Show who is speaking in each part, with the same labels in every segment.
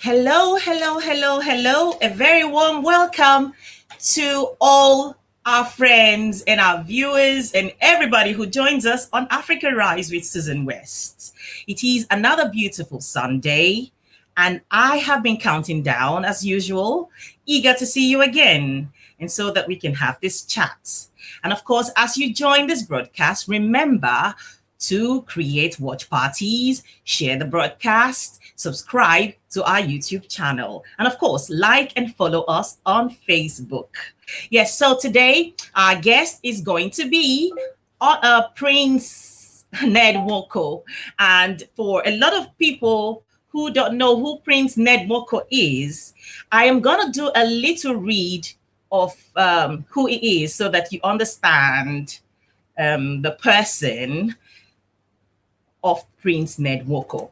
Speaker 1: Hello, hello, hello, hello. A very warm welcome to all our friends and our viewers and everybody who joins us on Africa Rise with Susan West. It is another beautiful Sunday, and I have been counting down as usual, eager to see you again, and so that we can have this chat. And of course, as you join this broadcast, remember to create watch parties, share the broadcast, subscribe to our YouTube channel, and of course, like and follow us on Facebook. Yes, so today our guest is going to be Prince Ned Nwoko. And for a lot of people who don't know who Prince Ned Nwoko is, I am going to do a little read of who he is so that you understand the person of Prince Ned Nwoko.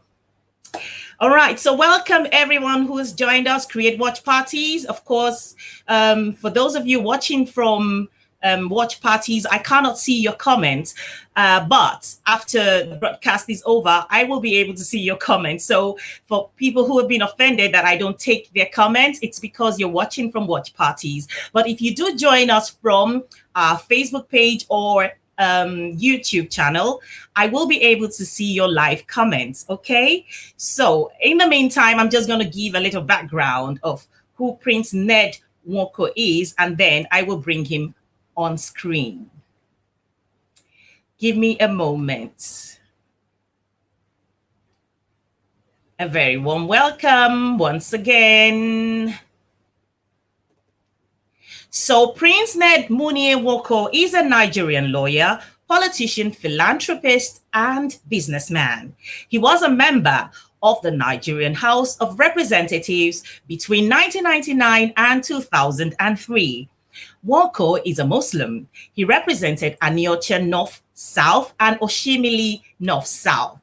Speaker 1: All right, so welcome everyone who has joined us, Create Watch Parties. Of course, for those of you watching from watch parties, I cannot see your comments, but after the broadcast is over, I will be able to see your comments. So for people who have been offended that I don't take their comments, it's because you're watching from watch parties. But if you do join us from our Facebook page or YouTube channel, I will be able to see your live comments. Okay, so in the meantime, I'm just going to give a little background of who Prince Ned Nwoko is, and then I will bring him on screen. Give me a moment. A very warm welcome once again. So Prince Ned Nwoko is a Nigerian lawyer, politician, philanthropist, and businessman. He was a member of the Nigerian House of Representatives between 1999 and 2003. Nwoko is a Muslim. He represented Aniocha North South and Oshimili North South.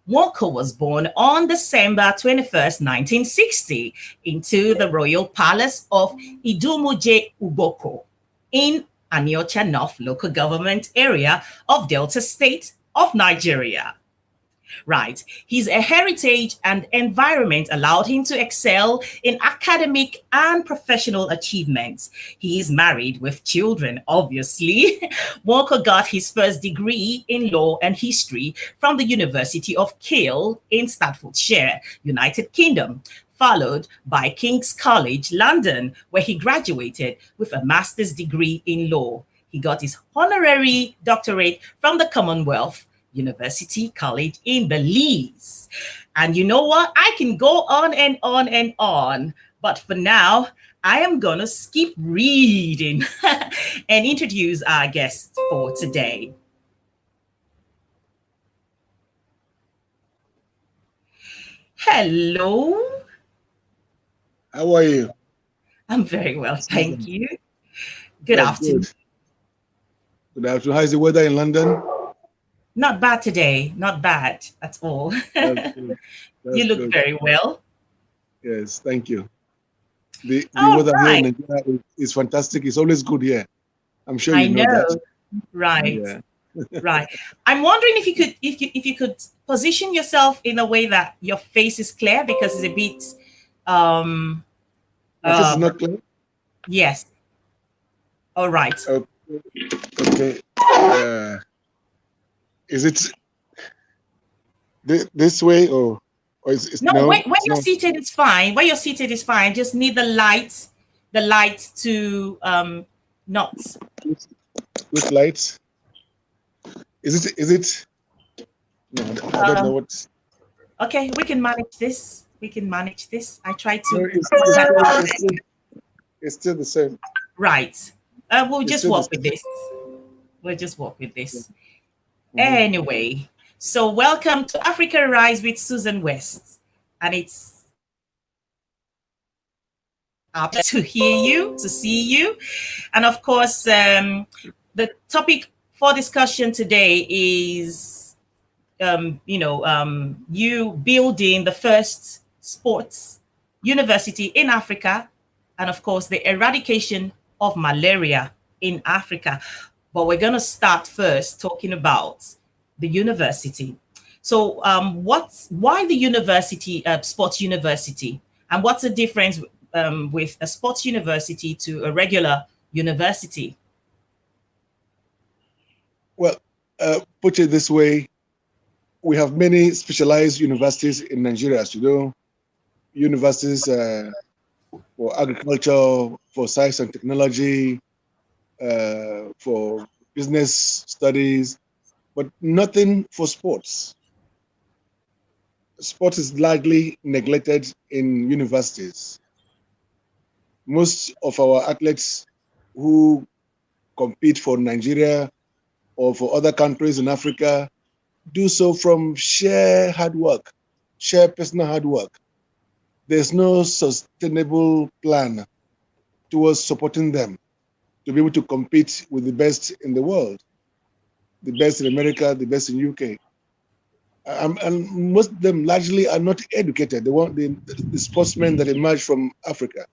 Speaker 1: Nwoko was born on December 21st, 1960, into the royal palace of Idumuje Uboko in Aniocha North local government area of Delta State of Nigeria. Right. His heritage and environment allowed him to excel in academic and professional achievements. He is married with children, obviously. Nwoko got his first degree in law and history from the University of Kiel in Staffordshire, United Kingdom, followed by King's College, London, where he graduated with a master's degree in law. He got his honorary doctorate from the Commonwealth University College in Belize. And you know what? I can go on and on and on. But for now, I am going to skip reading and introduce our guest for today. Hello.
Speaker 2: How are you?
Speaker 1: I'm very well, thank you. Good afternoon.
Speaker 2: Good afternoon. How's the weather in London?
Speaker 1: Not bad today. Not bad at all. You look very well.
Speaker 2: Yes, thank you. The weather here in Nigeria is fantastic. It's always good here. I'm sure you know that.
Speaker 1: Right. Yeah. Right. I'm wondering if you could position yourself in a way that your face is clear, because it's a bit
Speaker 2: this is not clear?
Speaker 1: Yes. All right.
Speaker 2: Okay. Is it this way or is it
Speaker 1: no? When you're seated, it's fine. Where you're seated is fine. Just need the lights to not.
Speaker 2: Which lights? Is it? No, I don't know what.
Speaker 1: Okay, we can manage this. I tried to.
Speaker 2: No, it's still the same.
Speaker 1: Right. We'll just walk with this. Mm-hmm. Anyway, so welcome to Africa Rise with Susan West. And it's up to hear you, to see you. And of course, the topic for discussion today is, you building the first sports university in Africa, and of course, the eradication of malaria in Africa. But we're going to start first talking about the university. So why the university, sports university? And what's the difference with a sports university to a regular university?
Speaker 2: Well, put it this way, we have many specialized universities in Nigeria, as you know, universities for agriculture, for science and technology, for business studies, but nothing for sports. Sports is largely neglected in universities. Most of our athletes who compete for Nigeria or for other countries in Africa do so from sheer hard work, sheer personal hard work. There's no sustainable plan towards supporting them to be able to compete with the best in the world, the best in America, the best in UK. And most of them largely are not educated. They want the sportsmen that emerge from Africa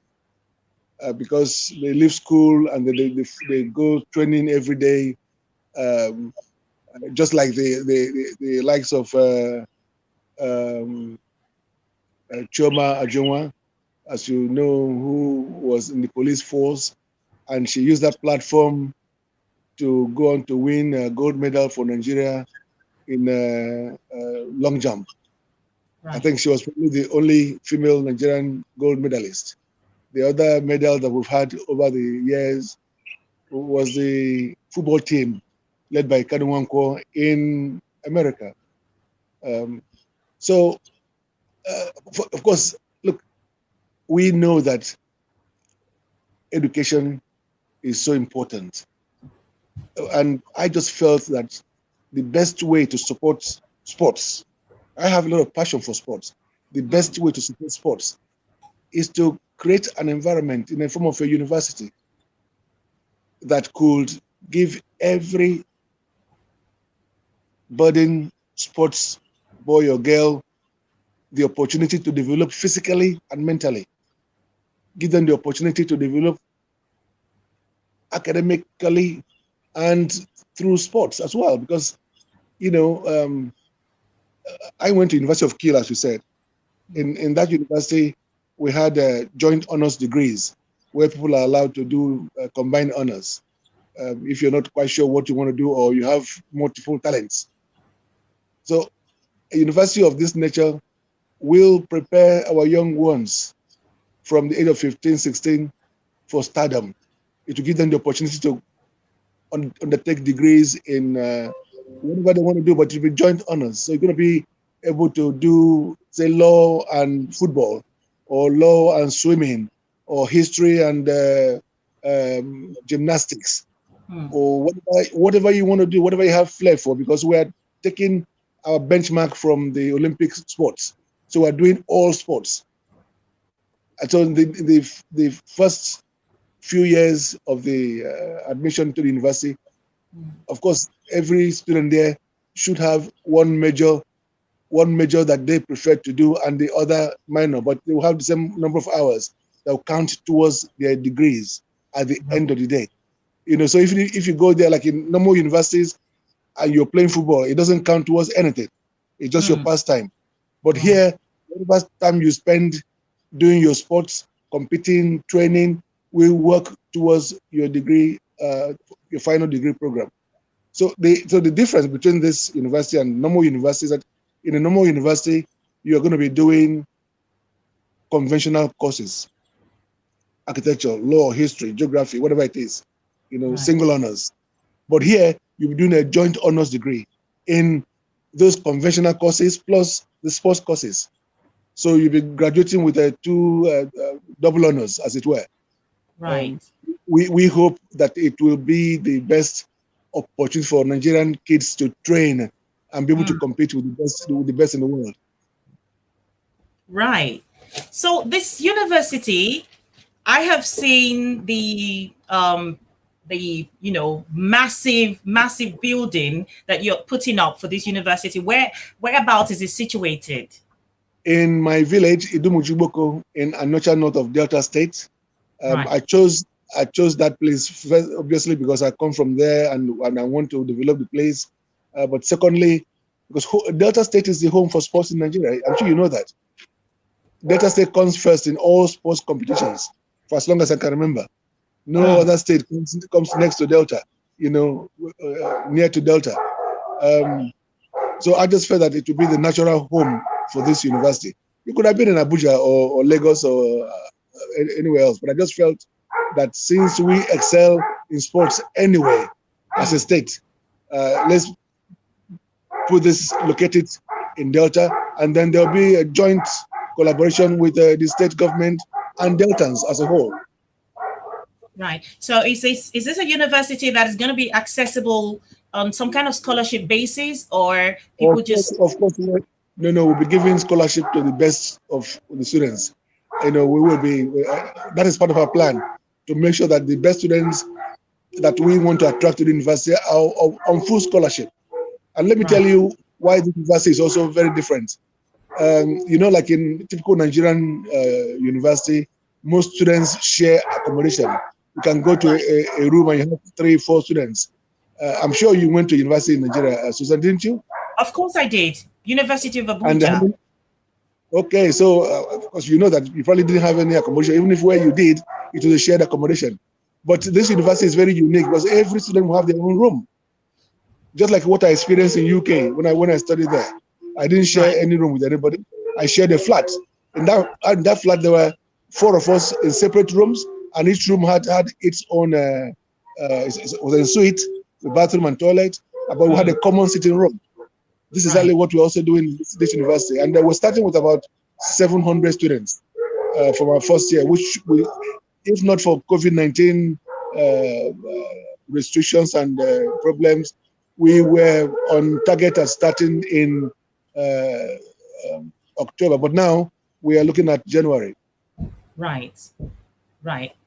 Speaker 2: because they leave school and they go training every day, just like the likes of Chioma Ajunwa, as you know, who was in the police force, and she used that platform to go on to win a gold medal for Nigeria in long jump. Right. I think she was probably the only female Nigerian gold medalist. The other medal that we've had over the years was the football team led by Ned Nwoko in America. Of course, look, we know that education is so important. And I just felt that the best way to support sports, I have a lot of passion for sports. The best way to support sports is to create an environment in the form of a university that could give every budding sports boy or girl the opportunity to develop physically and mentally. Give them the opportunity to develop academically and through sports as well, because I went to University of Kiel, as you said. In that university, we had joint honors degrees where people are allowed to do combined honors if you're not quite sure what you want to do or you have multiple talents. So a university of this nature will prepare our young ones from the age of 15, 16 for stardom. It will give them the opportunity to undertake degrees in whatever they want to do, but it will be joint honors. So you're going to be able to do, say, law and football, or law and swimming, or history and gymnastics, or whatever you want to do, whatever you have flair for, because we are taking our benchmark from the Olympic sports. So we're doing all sports. And so in the first few years of the admission to the university, of course, every student there should have one major that they prefer to do and the other minor, but they will have the same number of hours that will count towards their degrees at the end of the day. So if you go there, like in normal universities, and you're playing football, it doesn't count towards anything. It's just your pastime. But here, whatever time you spend doing your sports, competing, training, will work towards your degree, your final degree program. So the difference between this university and normal universities is that in a normal university, you're going to be doing conventional courses, architecture, law, history, geography, whatever it is, single honors. But here, you'll be doing a joint honors degree in those conventional courses plus the sports courses. So you'll be graduating with two double honors, as it were.
Speaker 1: Right.
Speaker 2: We hope that it will be the best opportunity for Nigerian kids to train and be able to compete with the best in the world.
Speaker 1: Right. So this university, I have seen the massive building that you're putting up for this university. Whereabouts is it situated?
Speaker 2: In my village, Idumujugboko, in Anocha, north of Delta State. Right. I chose that place first, obviously because I come from there and I want to develop the place. But secondly, because Delta State is the home for sports in Nigeria. I'm sure you know that. Delta State comes first in all sports competitions for as long as I can remember. No other state comes next to Delta, near to Delta. So I just felt that it would be the natural home for this university. It could have been in Abuja or Lagos or anywhere else, but I just felt that since we excel in sports anyway as a state, let's put this located in Delta, and then there'll be a joint collaboration with the state government and Deltans as a whole.
Speaker 1: Right. So is this a university that is going to be accessible on some kind of scholarship basis, or people
Speaker 2: Of course, no, we'll be giving scholarship to the best of the students. We will be. That is part of our plan to make sure that the best students that we want to attract to the university are on full scholarship. And let me tell you why the university is also very different. Like in typical Nigerian university, most students share accommodation. You can go to a room and you have 3, 4 students. I'm sure you went to university in Nigeria, Susan, didn't you?
Speaker 1: Of course I did. University of Abuja.
Speaker 2: Okay, so of course you know that you probably didn't have any accommodation. Even if where you did, it was a shared accommodation. But this university is very unique because every student will have their own room. Just like what I experienced in UK when I studied there. I didn't share any room with anybody. I shared a flat. In that flat, there were 4 of us in separate rooms, and each room had its own, it was a suite, the bathroom and toilet, but we had a common sitting room. This is exactly what we're also doing in this university. And we're starting with about 700 students from our first year, which we, if not for COVID-19 restrictions and problems, we were on target at starting in October, but now we are looking at January.
Speaker 1: Right.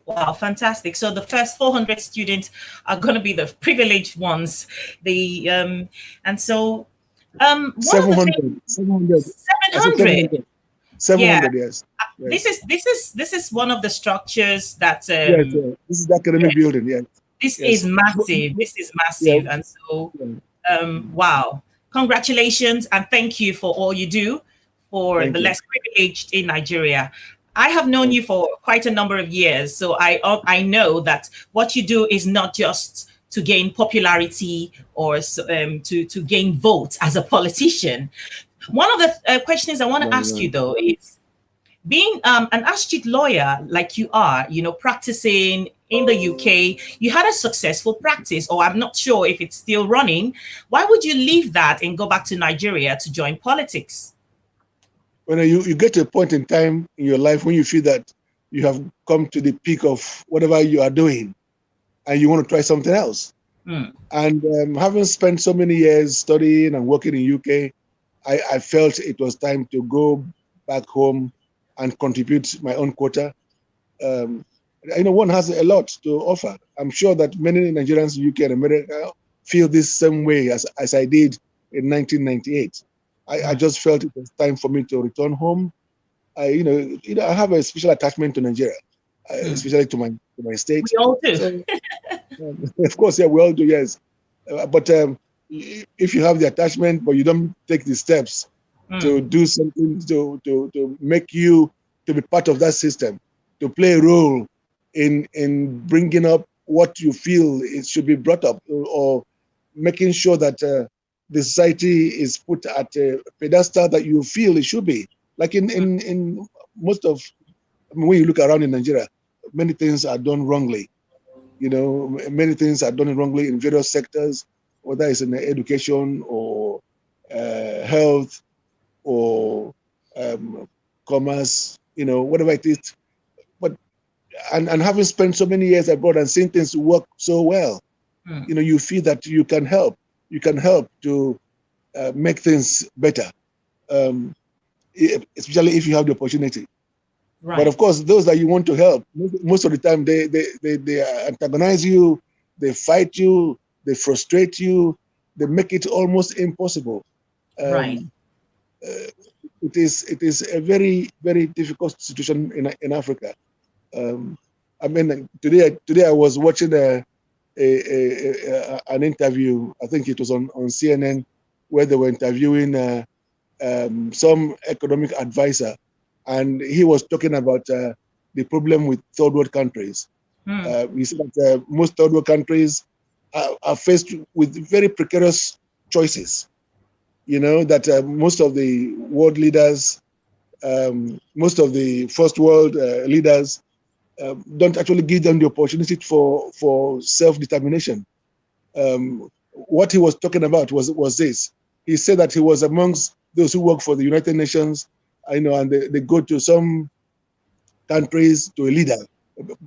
Speaker 1: Wow, fantastic. So the first 400 students are going to be the privileged ones. And so
Speaker 2: 700.
Speaker 1: 700.
Speaker 2: 700, yes.
Speaker 1: This is one of the structures that
Speaker 2: yes. This is the academic building, yes.
Speaker 1: This is massive.
Speaker 2: Yeah.
Speaker 1: And so wow. Congratulations and thank you for all you do for the less privileged in Nigeria. I have known you for quite a number of years, so I know that what you do is not just to gain popularity or to gain votes as a politician. One of the questions I want to ask you, though, is being an astute lawyer like you are, practicing in the UK, you had a successful practice, or I'm not sure if it's still running. Why would you leave that and go back to Nigeria to join politics?
Speaker 2: When you get to a point in time in your life when you feel that you have come to the peak of whatever you are doing and you want to try something else. And having spent so many years studying and working in UK, I felt it was time to go back home and contribute my own quota. One has a lot to offer. I'm sure that many Nigerians in UK and America feel this same way as I did in 1998. I just felt it was time for me to return home. I have a special attachment to Nigeria, especially to my state.
Speaker 1: We all do.
Speaker 2: So, of course, yeah, we all do, yes. But if you have the attachment, but you don't take the steps to do something to make you to be part of that system, to play a role in bringing up what you feel it should be brought up, or making sure that the society is put at a pedestal that you feel it should be. Like in most of, when you look around in Nigeria, many things are done wrongly. Many things are done wrongly in various sectors, whether it's in education or health or commerce, whatever it is. But and having spent so many years abroad and seeing things work so well, you feel that you can help. You can help to make things better, especially if you have the opportunity. Right. But of course, those that you want to help, most of the time they antagonize you, they fight you, they frustrate you, they make it almost impossible.
Speaker 1: Right.
Speaker 2: It is a very, very difficult situation in Africa. Today I was watching an interview, I think it was on CNN, where they were interviewing some economic advisor, and he was talking about the problem with third world countries. He said that most third world countries are faced with very precarious choices. That most of the world leaders, most of the first world leaders don't actually give them the opportunity for self-determination. What he was talking about was this. He said that he was amongst those who work for the United Nations, and they go to some countries to a leader,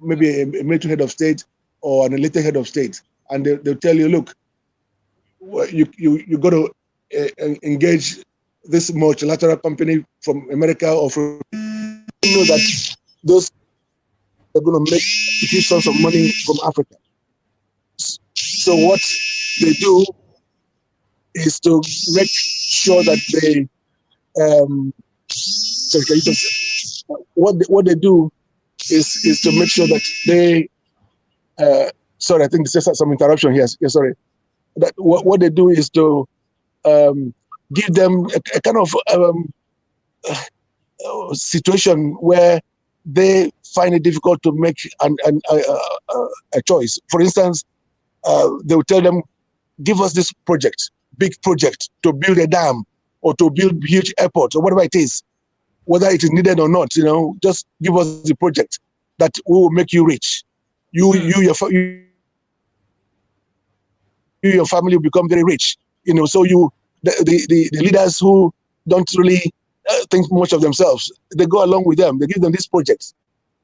Speaker 2: maybe a military head of state or an elected head of state, and they'll tell you, look, you got to engage this multilateral company from America or from, that those are going to make huge sums of money from Africa. So what they do is to make sure that they what they do is to make sure that they sorry, I think there's some interruption here. Yeah, sorry. That what they do is to give them a kind of situation where they find it difficult to make a choice. For instance, they will tell them, give us this project, big project, to build a dam or to build huge airports or whatever it is, whether it is needed or not. Just give us the project that will make you rich. Your family will become very rich. So the leaders who don't really think much of themselves, they go along with them. They give them these projects,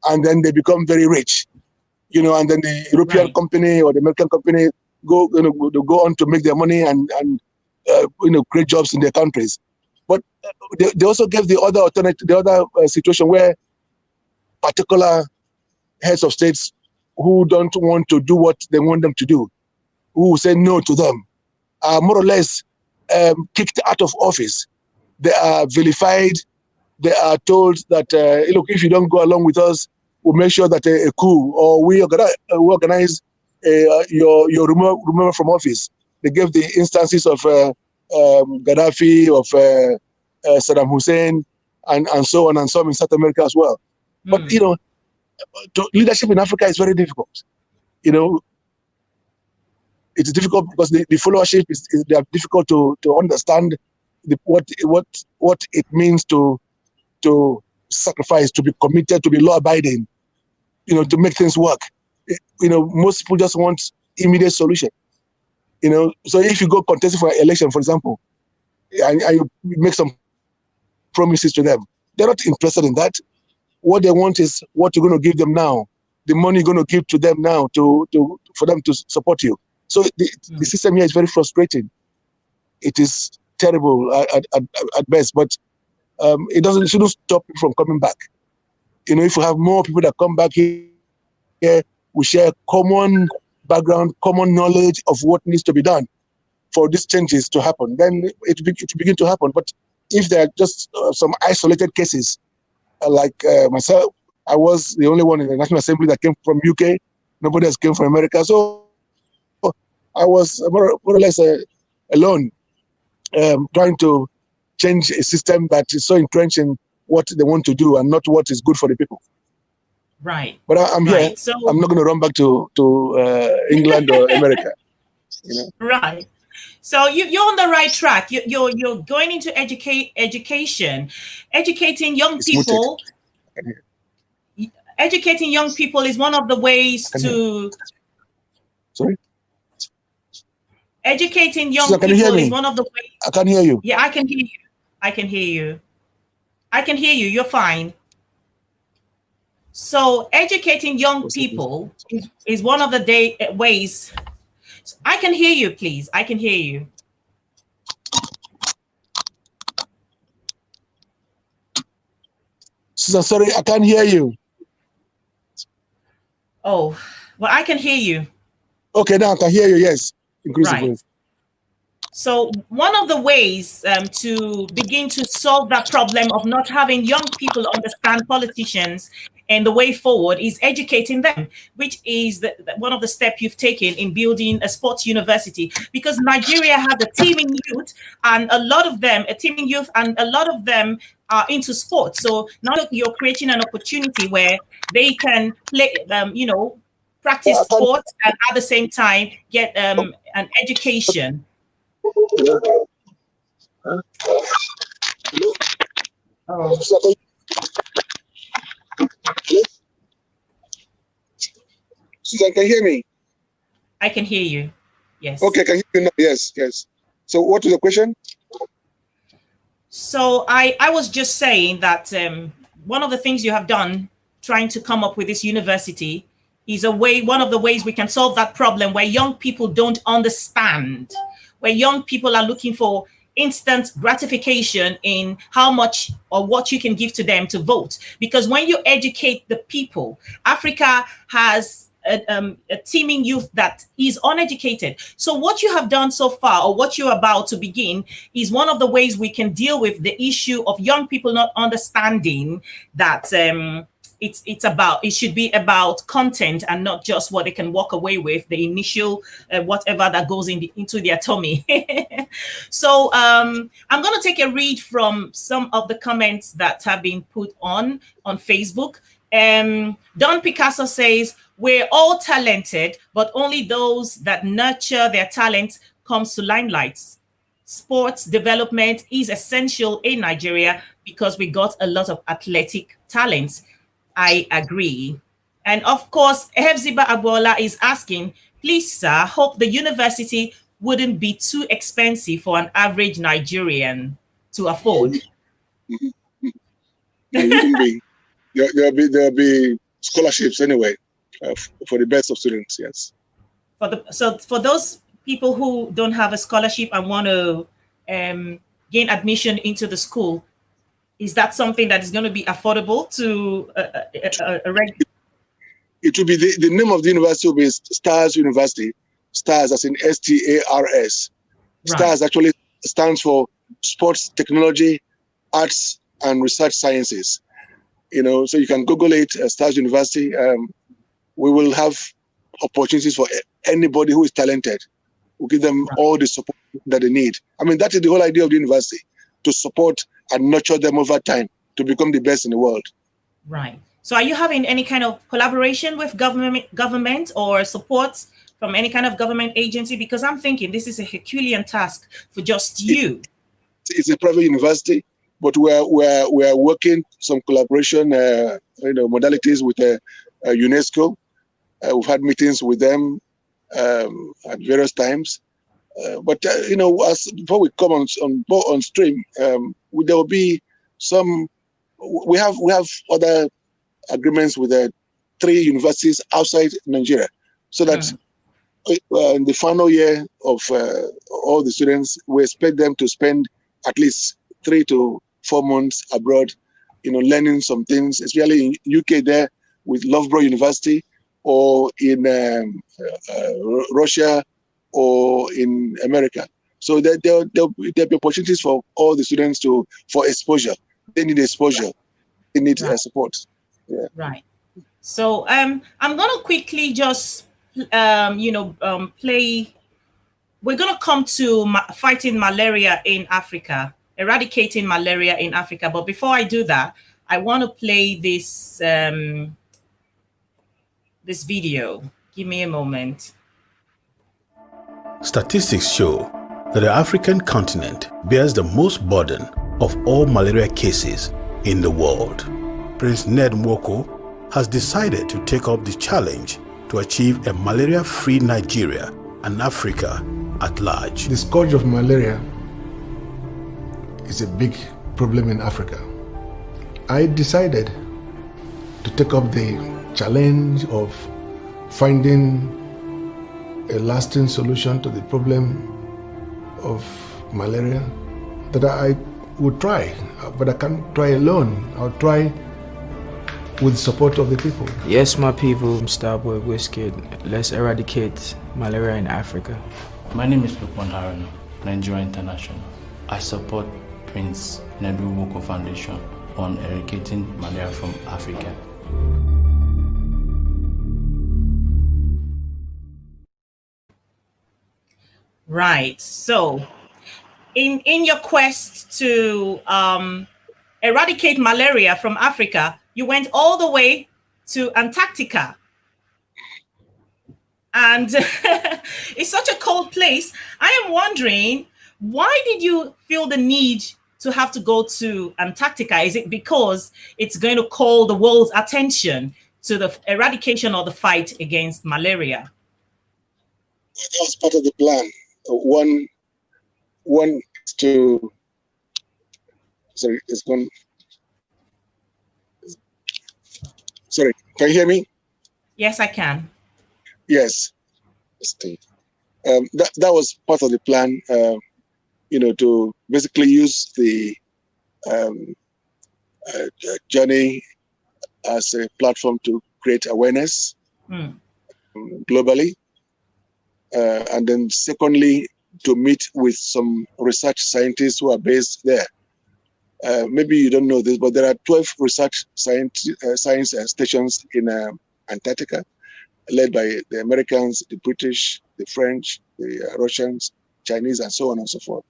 Speaker 2: and then they become very rich. And then the European company or the American company go on to make their money and create jobs in their countries. But they also gave the other situation where particular heads of states who don't want to do what they want them to do, who say no to them, are more or less kicked out of office. They are vilified. They are told that, look, if you don't go along with us, we'll make sure that a coup, or we organize your removal from office. They gave the instances of Gaddafi, of Saddam Hussein, and so on and so on in South America as well. But, leadership in Africa is very difficult. It's difficult because the followership they are difficult to understand what it means to sacrifice, to be committed, to be law-abiding, to make things work. Most people just want immediate solution. So if you go contesting for an election, for example, and you make some promises to them, they're not interested in that. What they want is what you're going to give them now, the money you're going to give to them now for them to support you. So the system here is very frustrating. It is terrible at best, but it shouldn't stop people from coming back. If we have more people that come back here, we share common background, common knowledge of what needs to be done for these changes to happen, then it begin to happen. But if there are just some isolated cases, like myself, I was the only one in the National Assembly that came from UK. Nobody else came from America. So I was more or less alone, trying to change a system that is so entrenched in what they want to do and not what is good for the people.
Speaker 1: Right.
Speaker 2: But I'm here. So I'm not going to run back to England or America.
Speaker 1: Right. So you're on the right track. You're going into education, educating young people. Educating young people is one of the ways to.
Speaker 2: Sorry.
Speaker 1: Educating young people is one of the ways.
Speaker 2: I can hear you.
Speaker 1: Yeah, I can hear you. I can hear you. I can hear you. You're fine. So educating young people is one of the ways. I can hear you, please. I can hear you.
Speaker 2: Susan, sorry, I can't hear you.
Speaker 1: Oh, well, I can hear you.
Speaker 2: Okay, now I can hear you, yes.
Speaker 1: Right. So one of the ways to begin to solve that problem of not having young people understand politicians And the way forward is educating them, which is one of the steps you've taken in building a sports university, because Nigeria has a teeming youth, and a lot of them are into sports. So now you're creating an opportunity where they can play, practice sports and at the same time get an education. Oh.
Speaker 2: Susan, can you hear me?
Speaker 1: I can hear you. Yes.
Speaker 2: Okay, can you hear me now? Yes, yes. So what was the question?
Speaker 1: So I was just saying that one of the things you have done trying to come up with this university is one of the ways we can solve that problem where young people don't understand, where young people are looking for instant gratification in how much or what you can give to them to vote. Because when you educate the people, Africa has a teeming youth that is uneducated. So what you have done so far, or what you're about to begin, is one of the ways we can deal with the issue of young people not understanding that it should be about content and not just what they can walk away with, the initial whatever that goes into their tummy. So I'm going to take a read from some of the comments that have been put on Facebook. Don Picasso says, we're all talented, but only those that nurture their talent comes to limelight. Sports development is essential in Nigeria because we got a lot of athletic talents. I agree. And of course, Hefziba Agbola is asking, please, sir, hope the university wouldn't be too expensive for an average Nigerian to afford.
Speaker 2: There'll be scholarships anyway for the best of students. Yes.
Speaker 1: So for those people who don't have a scholarship and want to gain admission into the school, is that something that is going to be affordable to a regular?
Speaker 2: It will be the name of the university will be STARS University. STARS as in STARS.
Speaker 1: Right.
Speaker 2: STARS actually stands for Sports Technology, Arts and Research Sciences. So you can Google it, STARS University. We will have opportunities for anybody who is talented. We'll give them all the support that they need. I mean, that is the whole idea of the university, to support and nurture them over time to become the best in the world.
Speaker 1: Right. So are you having any kind of collaboration with government or support from any kind of government agency? Because I'm thinking this is a Herculean task for just you.
Speaker 2: It's a private university, but we're working some collaboration modalities with UNESCO. We've had meetings with them at various times. But before we come on stream, there will be some. We have other agreements with 3 universities outside Nigeria, so that in the final year of all the students, we expect them to spend at least 3 to 4 months abroad, learning some things, especially in UK there with Loughborough University, or in Russia, or in America. So there'll be opportunities for all the students for exposure. They need exposure. They need support. Yeah.
Speaker 1: Right. So I'm going to quickly just play. We're going to come to fighting malaria in Africa, eradicating malaria in Africa. But before I do that, I want to play this this video. Give me a moment.
Speaker 3: Statistics show that the African continent bears the most burden of all malaria cases in the world. Prince Ned Nwoko has decided to take up the challenge to achieve a malaria-free Nigeria and Africa at large.
Speaker 4: The scourge of malaria is a big problem in Africa. I decided to take up the challenge of finding a lasting solution to the problem of malaria, that I would try, but I can't try alone. I'll try with the support of the people.
Speaker 5: Yes, my people, I'm Starboy Whiskey. Let's eradicate malaria in Africa.
Speaker 6: My name is Lukman Haruna, Nigeria International. I support Prince Ned Nwoko Foundation on eradicating malaria from Africa.
Speaker 1: Right. So, in your quest to eradicate malaria from Africa, you went all the way to Antarctica. And it's such a cold place. I am wondering, why did you feel the need to have to go to Antarctica? Is it because it's going to call the world's attention to the eradication or the fight against malaria?
Speaker 2: That was part of the plan. One is to, sorry, it's gone. Sorry, can you hear me?
Speaker 1: Yes, I can.
Speaker 2: Yes. That was part of the plan, to basically use the journey as a platform to create awareness globally. And then secondly, to meet with some research scientists who are based there. Maybe you don't know this, but there are 12 research science stations in Antarctica, led by the Americans, the British, the French, the Russians, Chinese, and so on and so forth.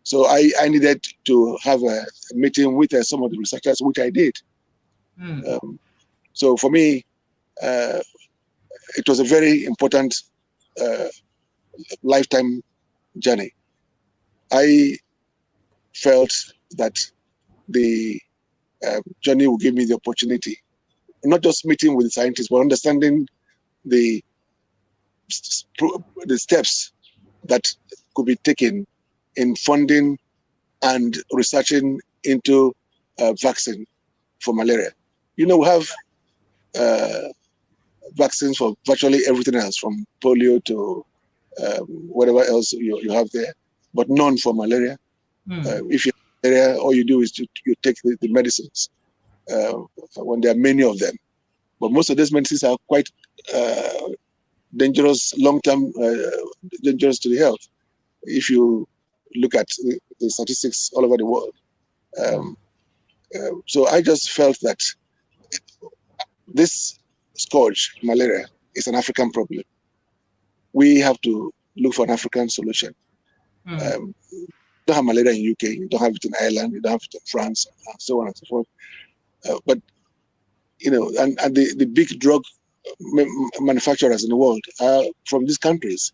Speaker 2: So I needed to have a meeting with some of the researchers, which I did. So for me, it was a very important lifetime journey. I felt that the journey would give me the opportunity, not just meeting with the scientists, but understanding the steps that could be taken in funding and researching into vaccine for malaria. We have vaccines for virtually everything else, from polio to whatever else you have there, but none for malaria. If you have malaria, all you do is you take the medicines when there are many of them. But most of these medicines are quite dangerous, long-term, dangerous to the health. If you look at the statistics all over the world. So I just felt that this scourge, malaria, is an African problem. We have to look for an African solution. You don't have malaria in UK, you don't have it in Ireland, you don't have it in France, and so on and so forth. But and the big drug manufacturers in the world are from these countries.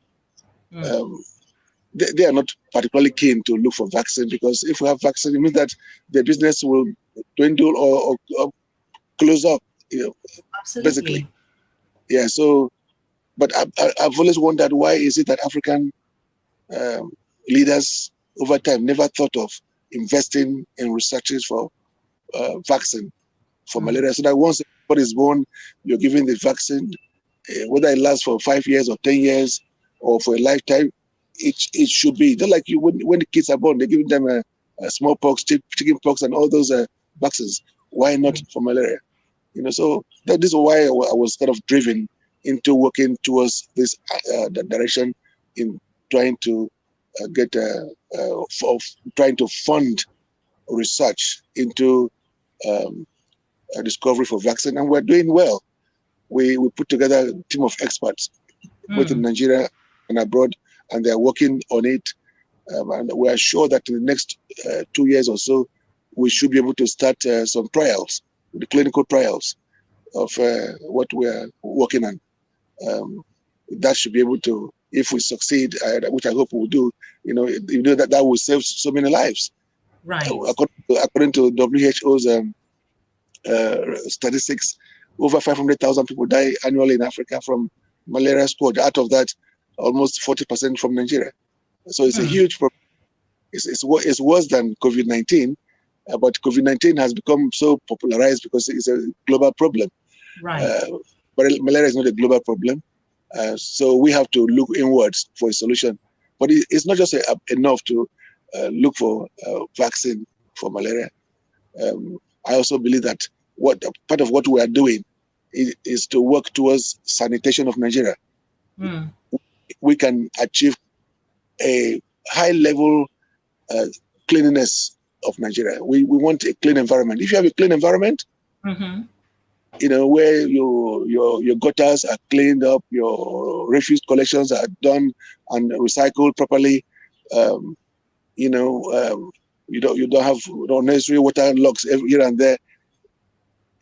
Speaker 2: They are not particularly keen to look for vaccine, because if we have vaccine, it means that their business will dwindle or close up.
Speaker 1: Absolutely.
Speaker 2: Basically. Yeah. So, but I've always wondered, why is it that African leaders over time never thought of investing in researches for vaccine for malaria, so that once somebody is born, you're giving the vaccine, whether it lasts for 5 years or 10 years or for a lifetime. It should be just like when the kids are born, they're giving them a smallpox, chicken pox, and all those vaccines. Why not for malaria? So this is why I was kind of driven into working towards this direction, in trying to trying to fund research into a discovery for vaccine, and we're doing well. We put together a team of experts, both in Nigeria and abroad, and they're working on it. And we are sure that in the next 2 years or so, we should be able to start some trials, the clinical trials of what we are working on. That should be able to, if we succeed, which I hope we will do, that will save so many lives.
Speaker 1: Right.
Speaker 2: According to WHO's statistics, over 500,000 people die annually in Africa from malaria scourge. Out of that, almost 40% from Nigeria. So it's a huge problem. It's worse than COVID-19, but COVID-19 has become so popularized because it's a global problem.
Speaker 1: Right.
Speaker 2: But malaria is not a global problem. So we have to look inwards for a solution. But it's not just enough to look for vaccine for malaria. I also believe that part of what we are doing is to work towards sanitation of Nigeria. We can achieve a high level cleanliness of Nigeria. We want a clean environment. If you have a clean environment, You know, where your gutters are cleaned up, your refuse collections are done and recycled properly. You know, you don't have unnecessary water logs here and there.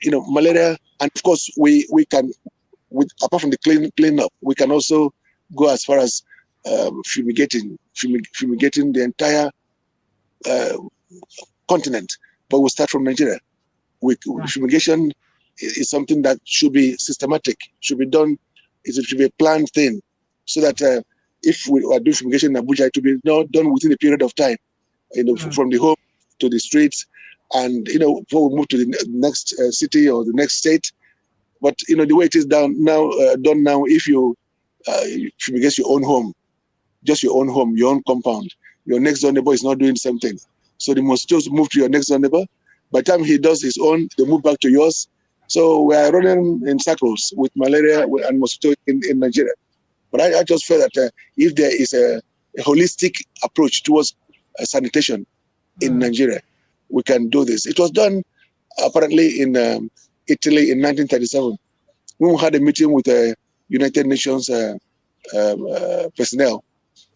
Speaker 2: You know, malaria, and of course we can, apart from the clean up, we can also go as far as fumigating the entire continent. But we'll start from Nigeria. Fumigation is something that should be systematic, should be done. It should be a planned thing, so that if we are doing fumigation in Abuja, it will be done within a period of time. You know, from the home to the streets, and you know, before we move to the next city or the next state. But you know, the way it is done now, if you fumigate your own home, just your own home, your own compound, your next door neighbor is not doing the same thing. So the mosquitoes move to your next door neighbor. By the time he does his own, they move back to yours. So we are running in circles with malaria and mosquito in Nigeria. But I just feel that if there is a holistic approach towards sanitation in Nigeria, we can do this. It was done apparently in Italy in 1937. When we had a meeting with the United Nations personnel,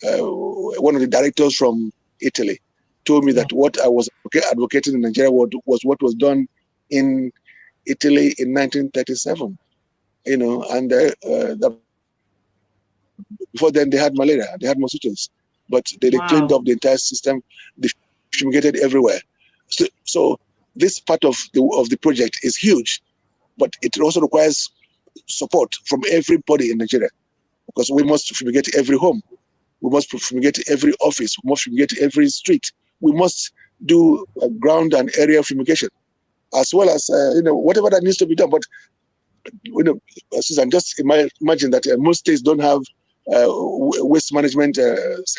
Speaker 2: one of the directors from Italy told me that what I was advocating in Nigeria was what was done in Italy in 1937. You know, and before then they had malaria, they had mosquitoes, but they cleaned up the entire system, they fumigated everywhere. So this part of the project is huge, but it also requires support from everybody in Nigeria, because we must fumigate every home, we must fumigate every office, we must fumigate every street. We must do ground and area fumigation, as well as you know, whatever that needs to be done. But you know, Susan, just imagine that most states don't have waste management centers.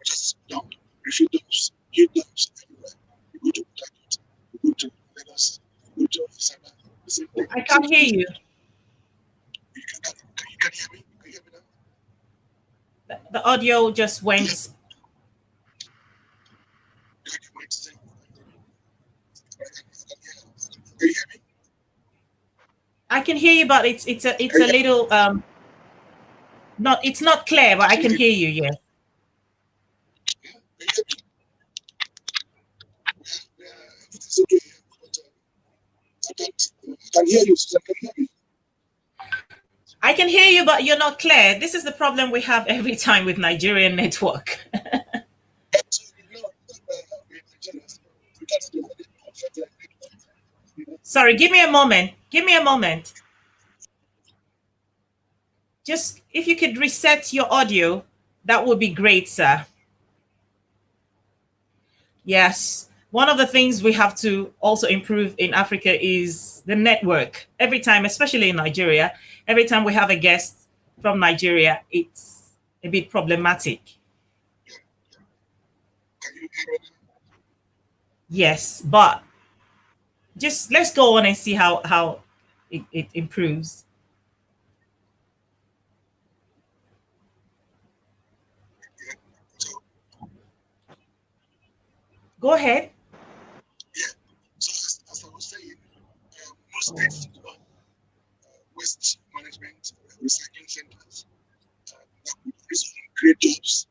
Speaker 2: Just dump, refuse dumps, heat dumps everywhere. You go to Port, you go to Lagos, you go to Sabah.
Speaker 1: I can't hear you.
Speaker 2: You can hear me? Can you hear me now?
Speaker 1: The audio just went.
Speaker 2: Can you hear me?
Speaker 1: I can hear you, but it's a little it's not clear, but I can hear you. Yes.
Speaker 2: It's okay. I can hear you, Susan. Can you hear me?
Speaker 1: I can hear you, but you're not clear. This is the problem we have every time with Nigerian network. Sorry, give me a moment. Give me a moment. Just if you could reset your audio, that would be great, sir. Yes. One of the things we have to also improve in Africa is the network. Every time, especially in Nigeria, every time we have a guest from Nigeria, it's a bit problematic. Yes, but just let's go on and see how it improves. Go ahead.
Speaker 2: Yeah. So as I was saying, most states waste management, recycling centers that would create jobs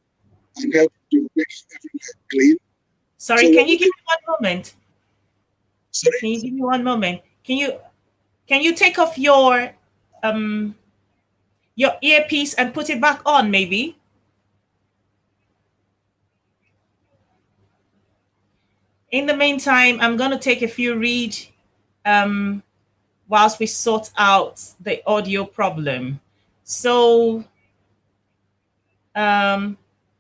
Speaker 2: and help to make everywhere clean.
Speaker 1: Sorry,
Speaker 2: So
Speaker 1: can you give me one moment?
Speaker 2: Sorry?
Speaker 1: Can you give me one moment? Can you take off your earpiece and put it back on, maybe? In the meantime, I'm going to take a few read whilst we sort out the audio problem. So,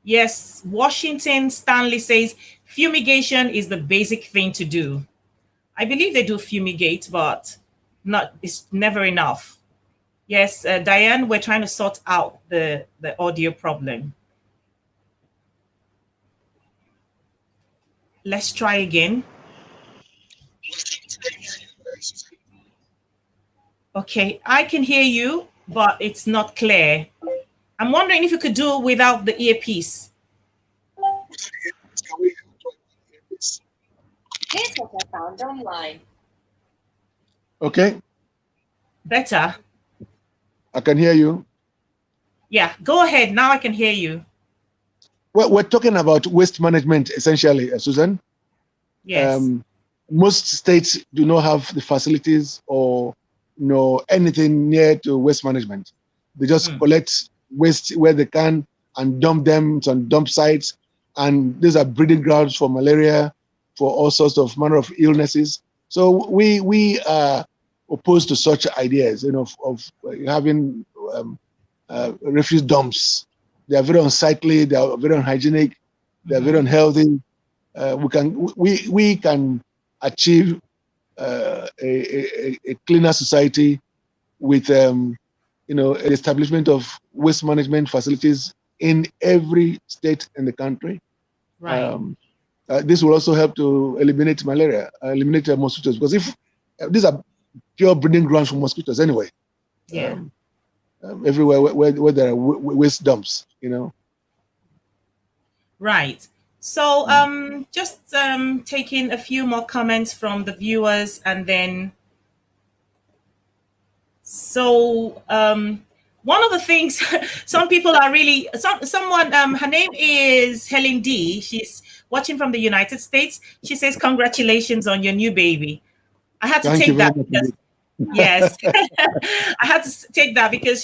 Speaker 1: yes, Washington Stanley says fumigation is the basic thing to do. I believe they do fumigate, but it's never enough. Yes, Diane, we're trying to sort out the audio problem. Let's try again. Okay, I can hear you, but it's not clear. I'm wondering if you could do it without the earpiece. Yes,
Speaker 7: I found online.
Speaker 2: Okay,
Speaker 1: Better.
Speaker 2: I can hear you.
Speaker 1: Yeah, go ahead. Now I can hear you.
Speaker 2: Well, we're talking about waste management essentially, Susan.
Speaker 1: Yes.
Speaker 2: Most states do not have the facilities or anything near to waste management. They just collect waste where they can and dump them on dump sites, and these are breeding grounds for malaria, for all sorts of manner of illnesses. So we are opposed to such ideas, of having refuse dumps. They are very unsightly. They are very unhygienic. They are very unhealthy. We can achieve a cleaner society with the establishment of waste management facilities in every state in the country.
Speaker 1: Right.
Speaker 2: This will also help to eliminate malaria, eliminate mosquitoes, because if these are pure breeding grounds for mosquitoes anyway.
Speaker 1: Yeah.
Speaker 2: Everywhere where there are waste dumps,
Speaker 1: Right. So just taking a few more comments from the viewers, and then one of the things some people are really someone her name is Helen D. She's watching from the United States. She says, congratulations on your new baby. I had to take that because yes, I had to take that because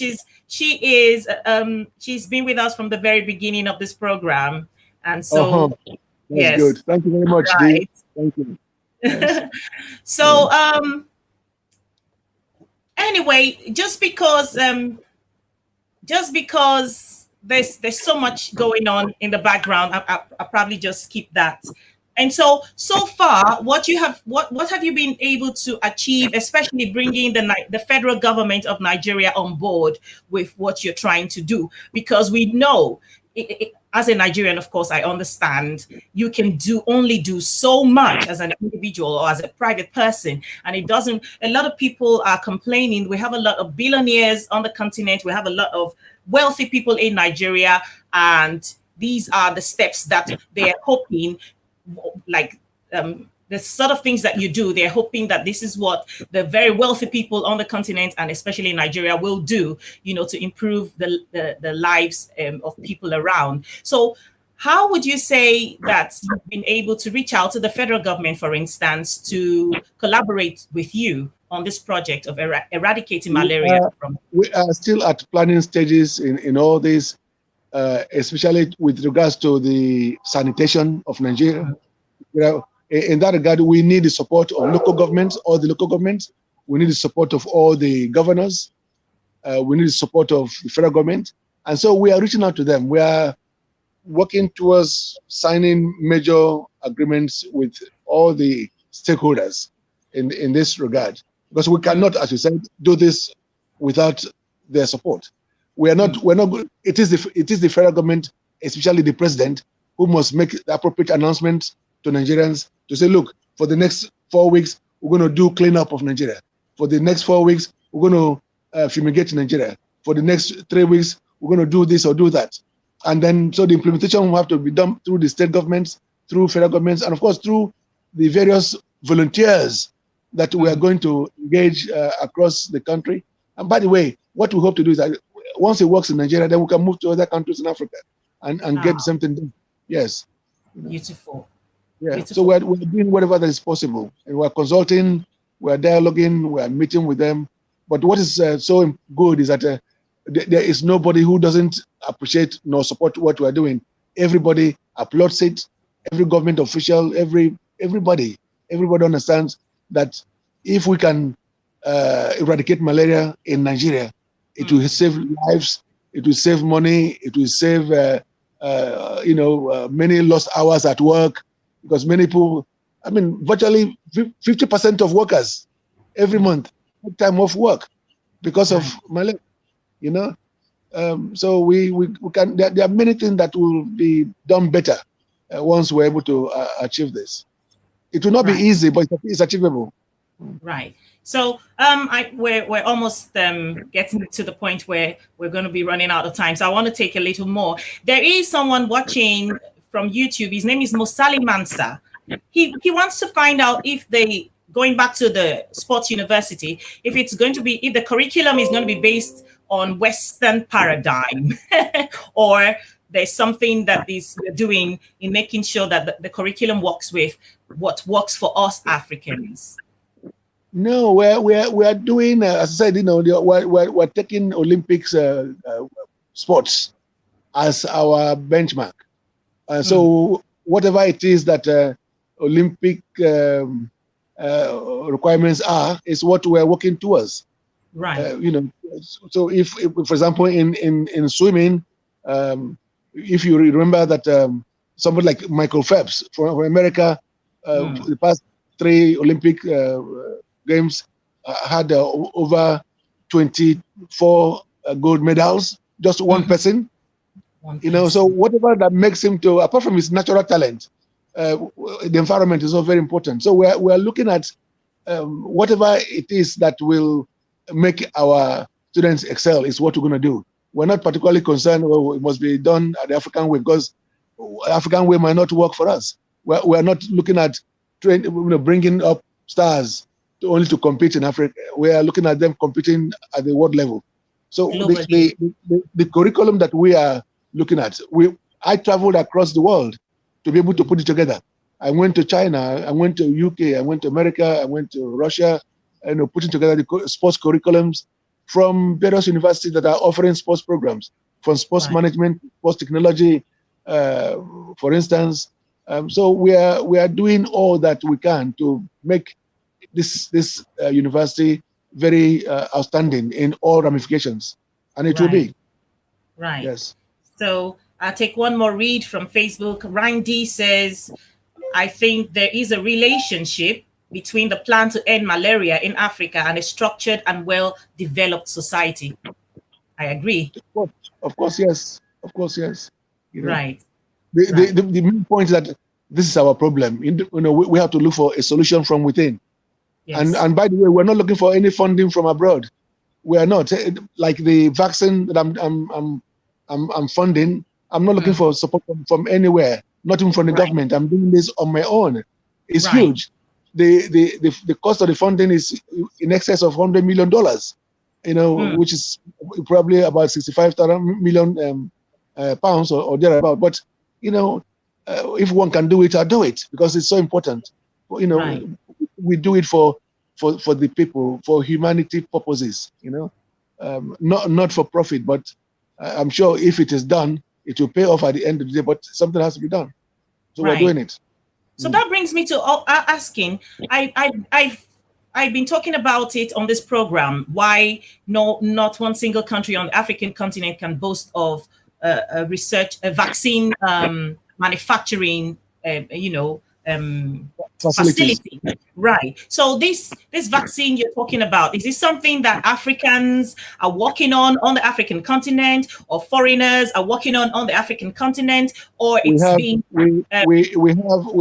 Speaker 1: she's been with us from the very beginning of this program, and so
Speaker 2: that's
Speaker 1: yes,
Speaker 2: good. Thank you very much,
Speaker 1: right.
Speaker 2: Dee. Thank you. Yes.
Speaker 1: So anyway, just because there's so much going on in the background, I probably just keep that. And so far, what have you been able to achieve, especially bringing the federal government of Nigeria on board with what you're trying to do? Because we know, as a Nigerian, of course, I understand you can only do so much as an individual or as a private person, and it doesn't. A lot of people are complaining. We have a lot of billionaires on the continent. We have a lot of wealthy people in Nigeria, and these are the steps that they are hoping. Like the sort of things that you do, they're hoping that this is what the very wealthy people on the continent, and especially in Nigeria, will do, to improve the lives of people around. So how would you say that you've been able to reach out to the federal government, for instance, to collaborate with you on this project of eradicating malaria?
Speaker 2: We are still at planning stages in all this. Especially with regards to the sanitation of Nigeria. In that regard, we need the support of local governments, all the local governments. We need the support of all the governors. We need the support of the federal government. And so we are reaching out to them. We are working towards signing major agreements with all the stakeholders in this regard. Because we cannot, as you said, do this without their support. We're not good. It is the federal government, especially the president, who must make the appropriate announcements to Nigerians to say, look, for the next 4 weeks, we're going to do cleanup of Nigeria. For the next 4 weeks, we're going to fumigate Nigeria. For the next 3 weeks, we're going to do this or do that. And then, so the implementation will have to be done through the state governments, through federal governments, and of course, through the various volunteers that we are going to engage across the country. And by the way, what we hope to do is that once it works in Nigeria, then we can move to other countries in Africa and get something done. Yes.
Speaker 1: Beautiful.
Speaker 2: Yeah.
Speaker 1: Beautiful.
Speaker 2: So we're doing whatever that is possible. And we're consulting, we're dialoguing, we're meeting with them. But what is so good is that there is nobody who doesn't appreciate nor support what we're doing. Everybody applauds it. Every government official, everybody understands that if we can eradicate malaria in Nigeria, it will save lives, it will save money, it will save many lost hours at work, because many people, virtually 50% of workers every month take time off work because of malaria. So we can. There are many things that will be done better once we're able to achieve this. It will not be easy, but it's achievable.
Speaker 1: Right. So we're almost getting to the point where we're going to be running out of time. So I want to take a little more. There is someone watching from YouTube. His name is Mosali Mansa, he wants to find out if they, going back to the sports university, if it's going to be, if the curriculum is going to be based on Western paradigm, or there's something that we're doing in making sure that the curriculum works with what works for us Africans.
Speaker 2: No, we're doing, as I said, we're taking Olympics sports as our benchmark. So whatever it is that Olympic requirements are, is what we're working towards.
Speaker 1: Right.
Speaker 2: So if for example, in swimming, if you remember that somebody like Michael Phelps from America, the past 3 Olympic games had over 24 gold medals, just one person. So whatever that makes him to, apart from his natural talent, the environment is also very important. So we're looking at whatever it is that will make our students excel is what we're going to do. We're not particularly concerned, it must be done at the African way, because African way might not work for us. We're not looking at bringing up stars only to compete in Africa. We are looking at them competing at the world level. So the curriculum that we are looking at, I traveled across the world to be able to put it together. I went to China, I went to UK, I went to America, I went to Russia, putting together the sports curriculums from various universities that are offering sports programs, from sports management, sports technology, for instance. So we are doing all that we can to make this university very outstanding in all ramifications, and it will be.
Speaker 1: Right.
Speaker 2: Yes.
Speaker 1: So I'll take one more read from Facebook. Ryan D says, I think there is a relationship between the plan to end malaria in Africa and a structured and well-developed society. I agree.
Speaker 2: Of course, yes. Of course, yes.
Speaker 1: Right.
Speaker 2: The main point is that this is our problem. We have to look for a solution from within. Yes. And by the way, we're not looking for any funding from abroad. We are not. Like the vaccine that I'm funding, I'm not looking for support from anywhere, not even from the government. I'm doing this on my own. It's huge. The cost of the funding is in excess of $100 million, which is probably about 65 million pounds or thereabout. But if one can do it, I'll do it, because it's so important. We do it for the people, for humanity purposes. Not for profit, but I'm sure if it is done, it will pay off at the end of the day. But something has to be done, so we're doing it.
Speaker 1: So that brings me to asking, I've been talking about it on this program, why not one single country on the African continent can boast of a vaccine manufacturing, facility. Right. So this vaccine you're talking about, is this something that Africans are working on the African continent, or foreigners are working on the African continent, or we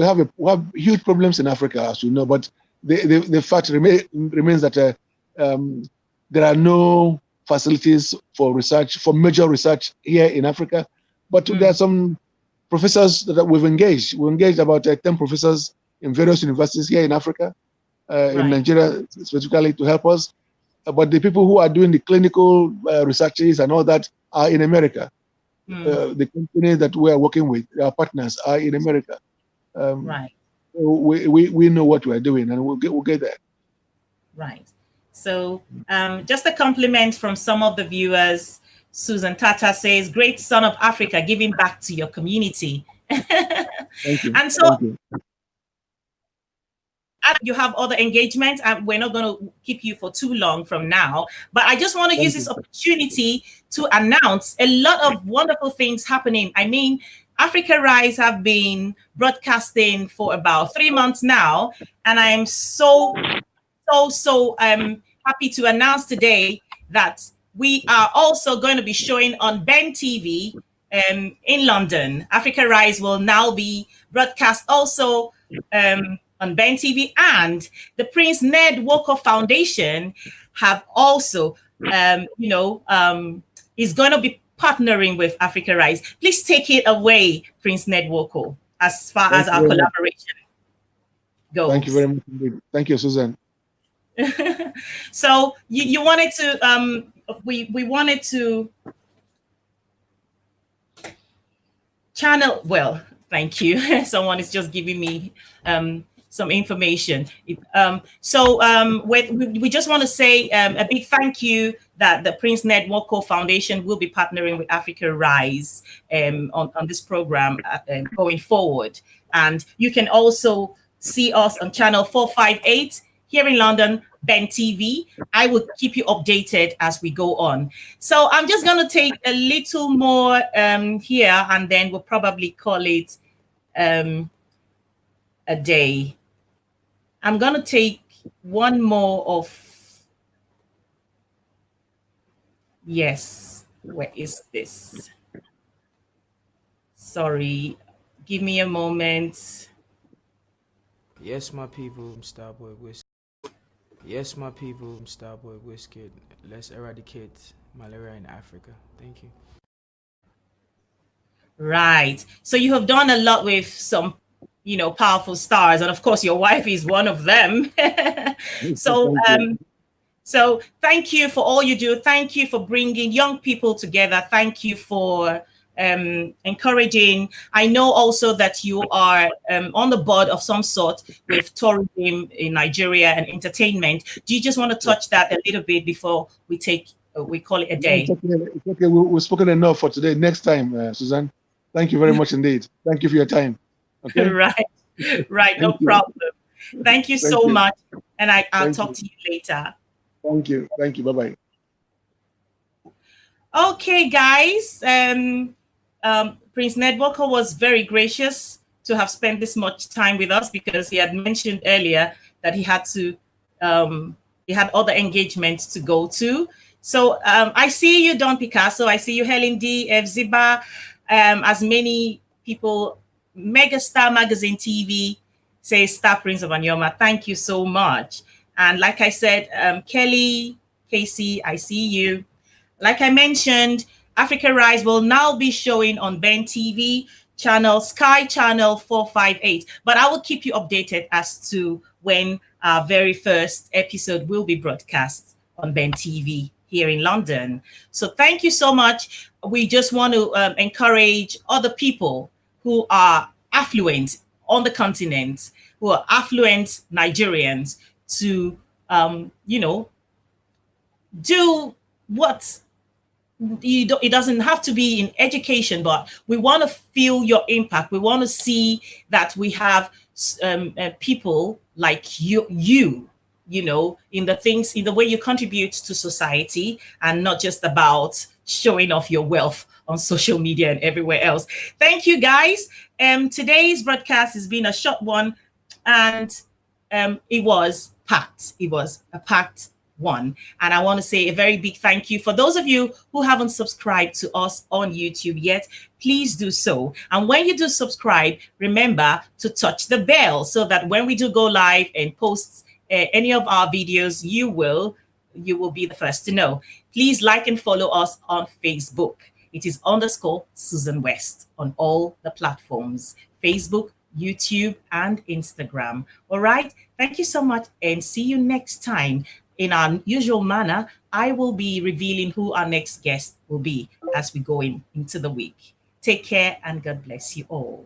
Speaker 2: have huge problems in Africa, as you know, but the fact remains that there are no facilities for research, for major research here in Africa, but there are some professors that we've engaged. We engaged about 10 professors in various universities here in Africa, in Nigeria specifically, to help us. But the people who are doing the clinical researches and all that are in America. The company that we are working with, our partners, are in America. So we know what we're doing, and we'll get there.
Speaker 1: Right. So just a compliment from some of the viewers. Susan Tata says, great son of Africa, giving back to your community.
Speaker 2: Thank you.
Speaker 1: And so you have other engagements, and we're not going to keep you for too long from now, but I just want to use this opportunity to announce a lot of wonderful things happening. I mean, Africa Rise have been broadcasting for about 3 months now, and I'm so happy to announce today that we are also going to be showing on Ben TV in London. Africa Rise will now be broadcast also on Ben TV, and the Prince Ned Nwoko Foundation have also, is going to be partnering with Africa Rise. Please take it away, Prince Ned Nwoko, as far as our collaboration. goes.
Speaker 2: Thank you very much indeed. Thank you, Susan.
Speaker 1: So you wanted to we wanted to channel, well, thank you. Someone is just giving me some information. We just want to say a big thank you that the Prince Ned Nwoko Foundation will be partnering with Africa Rise on this program going forward. And you can also see us on channel 458 here in London, Ben TV. I will keep you updated as we go on. So I'm just going to take a little more here, and then we'll probably call it a day. I'm going to take one more of, yes, where is this? Sorry, give me a moment.
Speaker 5: Yes, my people, Starboy Whiskey. Yes, my people, Starboy Whiskey. Let's eradicate malaria in Africa. Thank you.
Speaker 1: Right. So you have done a lot with some, powerful stars, and of course, your wife is one of them. So thank you for all you do. Thank you for bringing young people together. Thank you for encouraging. I know also that you are on the board of some sort with tourism in Nigeria and entertainment. Do you just want to touch that a little bit before we call it a day?
Speaker 2: It's okay. We've spoken enough for today. Next time, Susan. Thank you very much indeed. Thank you for your time. Okay.
Speaker 1: Right. No problem. Thank you so much, and I'll talk to you later.
Speaker 2: Thank you. Bye-bye.
Speaker 1: Okay, guys. Prince Ned Nwoko was very gracious to have spent this much time with us, because he had mentioned earlier that he had other engagements to go to. So I see you, Don Picasso. I see you, Helen D. F. Ziba, as many people. Megastar Magazine TV says Star Prince of Anyoma. Thank you so much. And like I said, Kelly, Casey, I see you. Like I mentioned, Africa Rise will now be showing on Ben TV channel, Sky channel 458. But I will keep you updated as to when our very first episode will be broadcast on Ben TV here in London. So thank you so much. We just want to encourage other people who are affluent on the continent, who are affluent Nigerians, to, do what it doesn't have to be in education, but we want to feel your impact. We want to see that we have people like you, in the way you contribute to society, and not just about showing off your wealth on social media and everywhere else. Thank you, guys. Today's broadcast has been a short one, and it was packed. It was a packed one. And I want to say a very big thank you for those of you who haven't subscribed to us on YouTube yet. Please do so. And when you do subscribe, remember to touch the bell so that when we do go live and post any of our videos, you will be the first to know. Please like and follow us on Facebook. It is _Susan West on all the platforms: Facebook, YouTube, and Instagram. All right. Thank you so much, and see you next time. In our usual manner, I will be revealing who our next guest will be as we go into the week. Take care, and God bless you all.